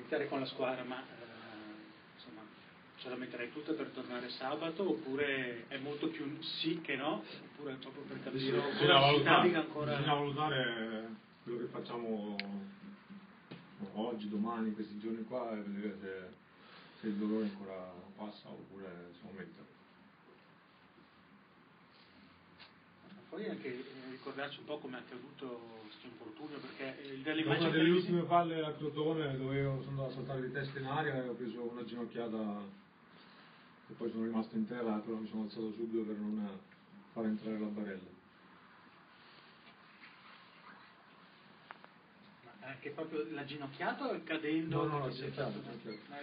iniziare con la squadra, ma insomma, ce la metterei tutta per tornare sabato, oppure è molto più sì che no, oppure proprio per capire ancora si naviga ancora. Bisogna valutare quello che facciamo oggi, domani, questi giorni qua, e vedere se il dolore ancora passa oppure si aumenta. Poi anche ricordarci un po' come è accaduto questo infortunio, perché dalle immagini, una delle ultime palle a Crotone dove io sono andato a saltare di testa in aria e ho preso una ginocchiata e poi sono rimasto in terra, però mi sono alzato subito per non far entrare la barella. Ma anche proprio la ginocchiata o cadendo? No, la ginocchiata.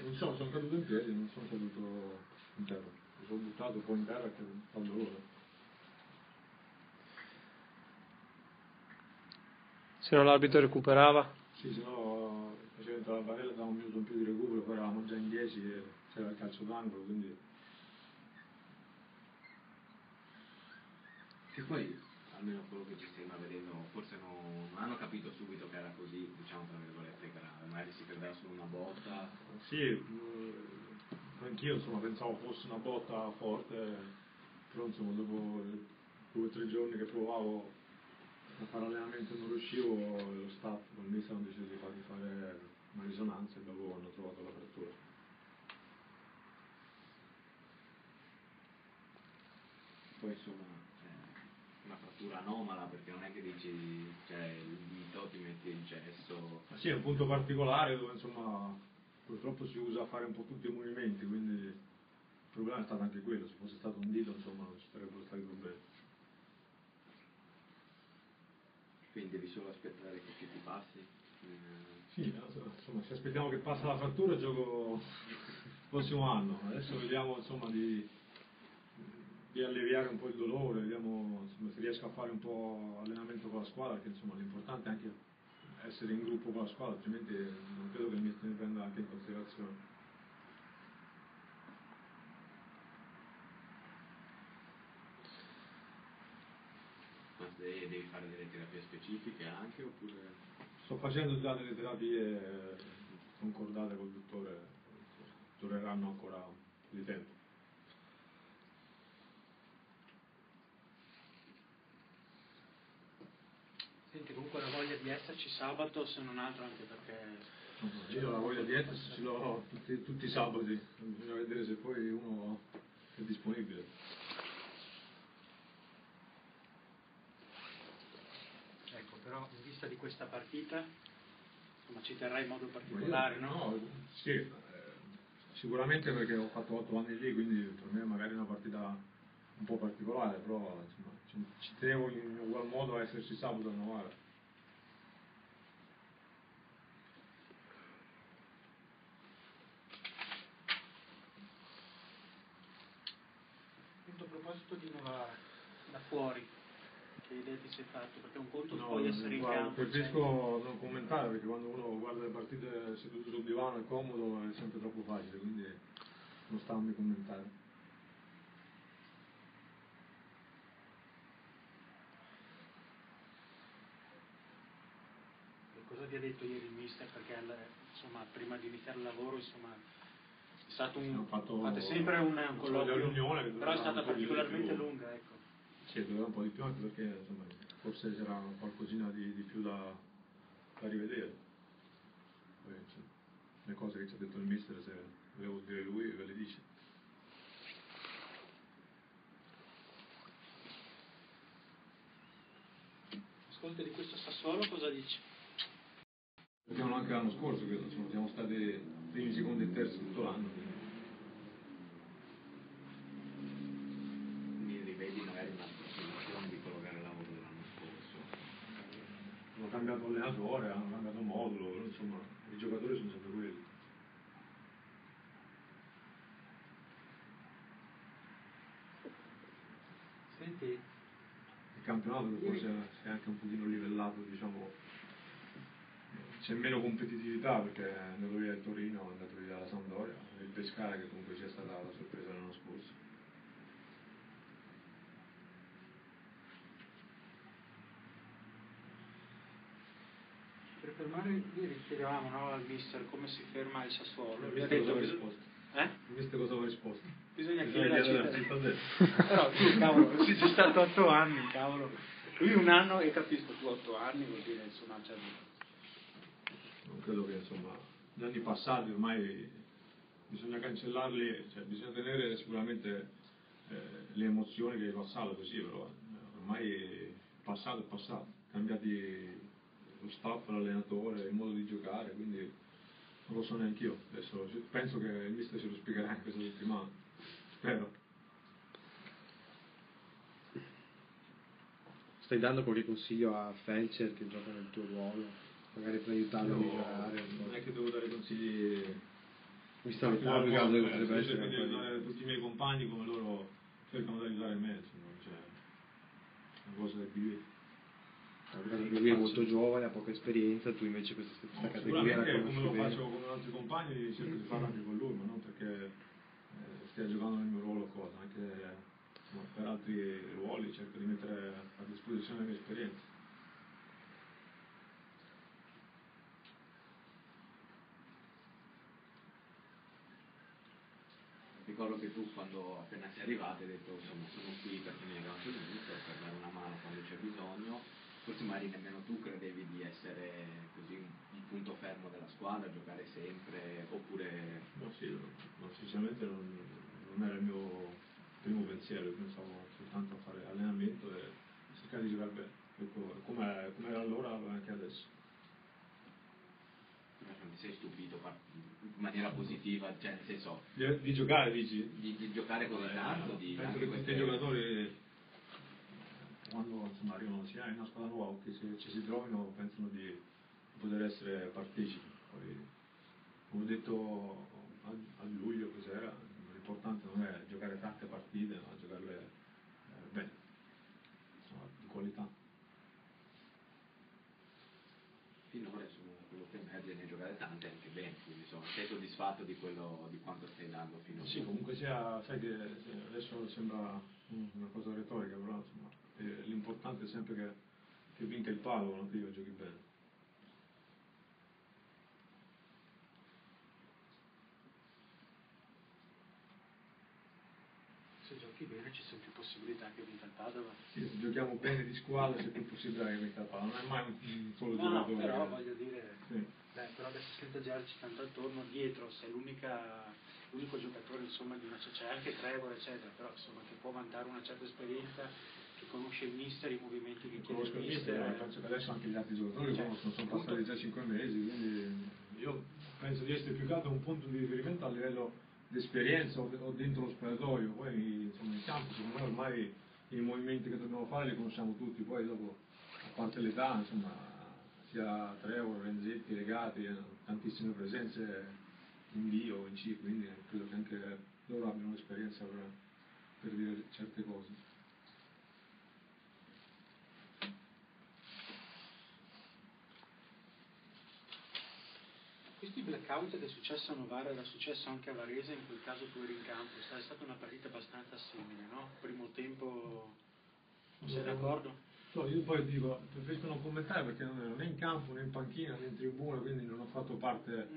Non so, sono caduto in piedi, non sono caduto in terra. Mi sono buttato poi in terra e fa dolore. Se no l'arbitro recuperava? Sì, se no faceva entrare la barella, dava un minuto in più di recupero, poi eravamo già in 10 e c'era il calcio d'angolo, quindi... Che poi, almeno quello che ci stiamo vedendo, forse non hanno capito subito che era così, diciamo tra virgolette, grave, magari si credeva solo una botta. Sì, anch'io insomma pensavo fosse una botta forte, però insomma dopo 2 o 3 giorni che provavo a fare allenamento non riuscivo, lo staff con il mister hanno deciso di farmi fare una risonanza e dopo hanno trovato la frattura. Poi insomma una frattura anomala, perché non è che dici, cioè il dito ti metti in gesso. Ma sì, è un punto particolare dove insomma purtroppo si usa a fare un po' tutti i movimenti, quindi il problema è stato anche quello, se fosse stato un dito insomma non ci sarebbero stati problemi. Quindi devi solo aspettare che ti passi? Sì, insomma, se aspettiamo che passa la frattura gioco il prossimo anno. Adesso vediamo insomma di alleviare un po' il dolore, vediamo insomma, se riesco a fare un po' allenamento con la squadra, perché insomma l'importante è anche essere in gruppo con la squadra, altrimenti non credo che il mister mi prenda anche in considerazione. Ma devi fare delle terapie specifiche anche, oppure? Sto facendo già delle terapie concordate col dottore, dureranno ancora di tempo. Senti, comunque la voglia di esserci sabato, se non altro anche perché... Io la voglia di esserci ce l'ho tutti i sabati, bisogna vedere se poi uno è disponibile. Ecco, però in vista di questa partita, insomma, ci terrai in modo particolare, no? Sì, sicuramente perché ho fatto 8 anni lì, quindi per me magari è una partita un po' particolare, però insomma, ci tenevo in ugual modo a esserci sabato a Novara. A proposito di Novara, da fuori, che idea ti sei fatto? Perché un conto puoi essere in campo. Preferisco non commentare, perché quando uno guarda le partite seduto sul divano è comodo, è sempre troppo facile, quindi non sta a me commentare. E cosa ti ha detto ieri il mister? Perché insomma, prima di iniziare il lavoro, insomma, è stato fate sempre un colloquio, però è stata particolarmente lunga, ecco. Sì, doveva un po' di più, anche perché insomma, forse c'era qualcosina di più da rivedere. Poi, cioè, le cose che ci ha detto il mister, se le vuol dire lui, ve le dice. Ascolta, di questo Sassuolo cosa dici? Abbiamo anche l'anno scorso, credo, insomma, siamo stati primi, secondi e terzi tutto l'anno. Mi rivedi magari una soluzione di quello che era il lavoro dell'anno scorso? Hanno cambiato allenatore, hanno cambiato modulo, insomma, i giocatori sono sempre quelli. Senti, Il campionato che forse è anche un pochino livellato, diciamo, c'è meno competitività perché è andato via il Torino, è andato via la Sampdoria, e il Pescara che comunque sia stata la sorpresa l'anno scorso. Per fermare, ieri chiedevamo, no, al mister come si ferma il Sassuolo. Mi ha detto cosa risposto. Visto cosa ho risposto. Bisogna chiedere la città. Però tu, cavolo, sei stato 8 anni, cavolo. Lui 1 anno e capisco, tu 8 anni, vuol dire, insomma, cioè... Non credo che, insomma, gli anni passati ormai bisogna cancellarli, cioè bisogna tenere sicuramente le emozioni che hai passato così, però ormai il passato è passato, cambiati lo staff, l'allenatore, il modo di giocare, quindi non lo so neanche io. Adesso penso che il mister ce lo spiegherà in questa settimana, spero. Stai dando qualche consiglio a Felcher che gioca nel tuo ruolo, magari per aiutarlo a migliorare? Non è che devo dare consigli, Visto che potrebbe essere di aiutare tutti i miei compagni come loro cercano di aiutare me, insomma, cioè, una cosa che vive. Lui è molto giovane, ha poca esperienza, tu invece questa categoria la conosci come lo bene. faccio con altri compagni, cerco di farlo anche con lui, ma non perché stia giocando nel mio ruolo o cosa, anche per altri ruoli cerco di mettere a disposizione le mie esperienze. Ricordo che tu quando appena sei arrivato hai detto insomma sono qui perché mi abbiamo tutto per dare una mano quando c'è bisogno, forse magari nemmeno tu credevi di essere così un punto fermo della squadra, giocare sempre, oppure... No, sì, no, sinceramente non era il mio primo pensiero, io pensavo soltanto a fare allenamento e cercare di giocare bene, come era allora anche adesso. Non ti sei stupito in maniera positiva, cioè nel senso... Di giocare, dici? Di giocare così tanto, penso che tutti i giocatori quando insomma, arrivano sia in una squadra nuova o che ci si trovino pensano di poter essere partecipi. Poi, come ho detto a luglio cos'era, l'importante non è giocare tante partite, ma giocarle bene, insomma, di qualità. Finora insomma quello che emerge nel giocare tante è anche bene, quindi insomma sei soddisfatto di quanto stai dando fino a ora? Sì, comunque sia, sai che adesso sembra una cosa retorica, però insomma l'importante è sempre che vinca il palo, non che io giochi bene. Se giochi bene ci sono più possibilità che vinca il Padova. Sì, se giochiamo bene di squadra c'è più possibilità che vinca il palo, non è mai un solo giocatore. No, però voglio dire, sì. Però adesso senza girarci tanto attorno, dietro sei l'unico giocatore insomma di una c'è anche Trevor eccetera, però insomma che può vantare una certa esperienza, che conosce il mister, i movimenti che chiede il mister. Penso che adesso anche gli altri giocatori conoscono, sono passati già 5 mesi, quindi io penso di essere più che altro un punto di riferimento a livello di esperienza o dentro lo spogliatoio, poi insomma in campo secondo me ormai i movimenti che dobbiamo fare li conosciamo tutti, poi dopo a parte l'età insomma sia Trevor, Renzetti, Legati, tantissime presenze in B o in C, quindi credo che anche loro abbiano l'esperienza per dire certe cose. Questi blackout che è successo a Novara era successo anche a Varese, in quel caso tu eri in campo, è stata una partita abbastanza simile, no? Primo tempo, non sei d'accordo? No, io poi dico, preferisco non commentare perché non ero né in campo né in panchina né in tribuna, quindi non ho fatto parte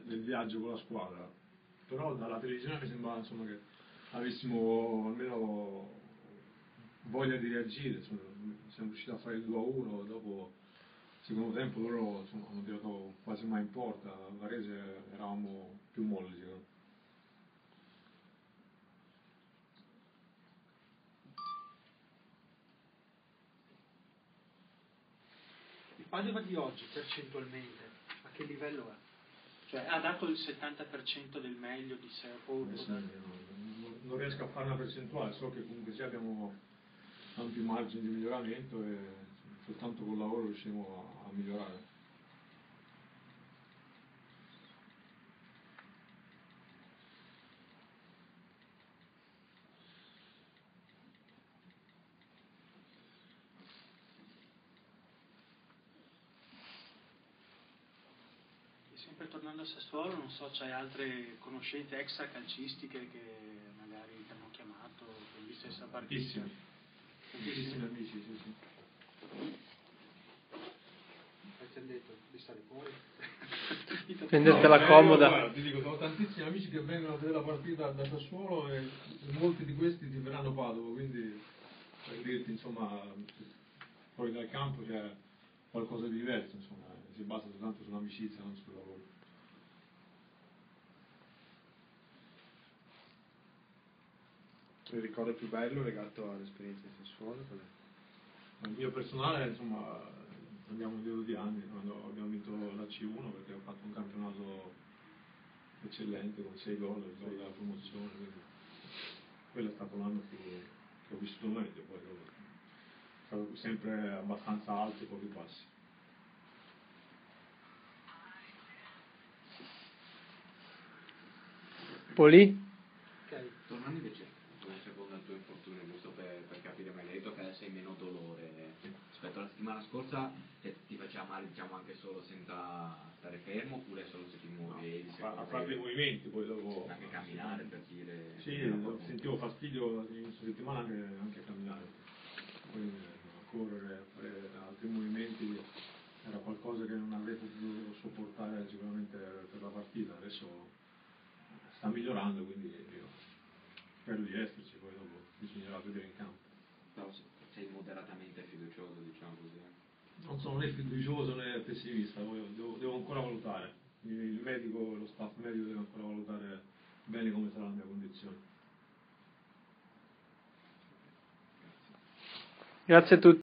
del viaggio con la squadra, però dalla televisione mi sembrava insomma che avessimo almeno voglia di reagire, insomma, siamo riusciti a fare il 2-1, dopo secondo tempo loro insomma, hanno tirato quasi mai in porta, a Varese eravamo più molli secondo me. Il Padova di oggi percentualmente a che livello è? Cioè ha dato il 70% del meglio di sé non riesco a fare una percentuale, so che comunque sì, abbiamo tanti margini di miglioramento e soltanto col lavoro riusciamo a migliorare. Sempre tornando a Sassuolo, non so, c'hai altre conoscenze extra calcistiche che magari ti hanno chiamato per la stessa partita? Tantissimi amici, sì. Ti hanno detto, passare fuori. Prendertela comoda. Guarda, ti dico, sono tantissimi amici che vengono a vedere la partita da Sassuolo e molti di questi ti verranno a Padova, quindi per dirti, insomma, fuori dal campo c'è qualcosa di diverso, insomma, si basa soltanto sull'amicizia, non sul lavoro. Il ricordo più bello legato all'esperienza di Sassuolo qual è? Il mio personale, insomma, andiamo indietro di anni, quando abbiamo vinto la C1 perché ho fatto un campionato eccellente con 6 gol, il gol della promozione, quindi quello è stato l'anno che ho vissuto meglio, poi è stato sempre abbastanza alto e pochi bassi. Poli? Tornando invece un secondo al tuo infortunio, giusto per capire meglio, hai detto che adesso hai meno dolore rispetto alla settimana scorsa, che ti faceva male diciamo anche solo senza stare fermo, oppure solo se ti muovevi, A fare dei movimenti, poi dopo anche camminare per dire. sì, sentivo fastidio all'inizio settimana anche a camminare, poi a correre, a fare altri movimenti era qualcosa che non avrei potuto sopportare sicuramente per la partita. Adesso sta migliorando, quindi io spero di esserci, poi dopo bisognerà vedere in campo. Però sei moderatamente fiducioso, diciamo così. Non sono né fiducioso né pessimista, devo ancora valutare. Il medico, lo staff medico deve ancora valutare bene come sarà la mia condizione. Grazie a tutti.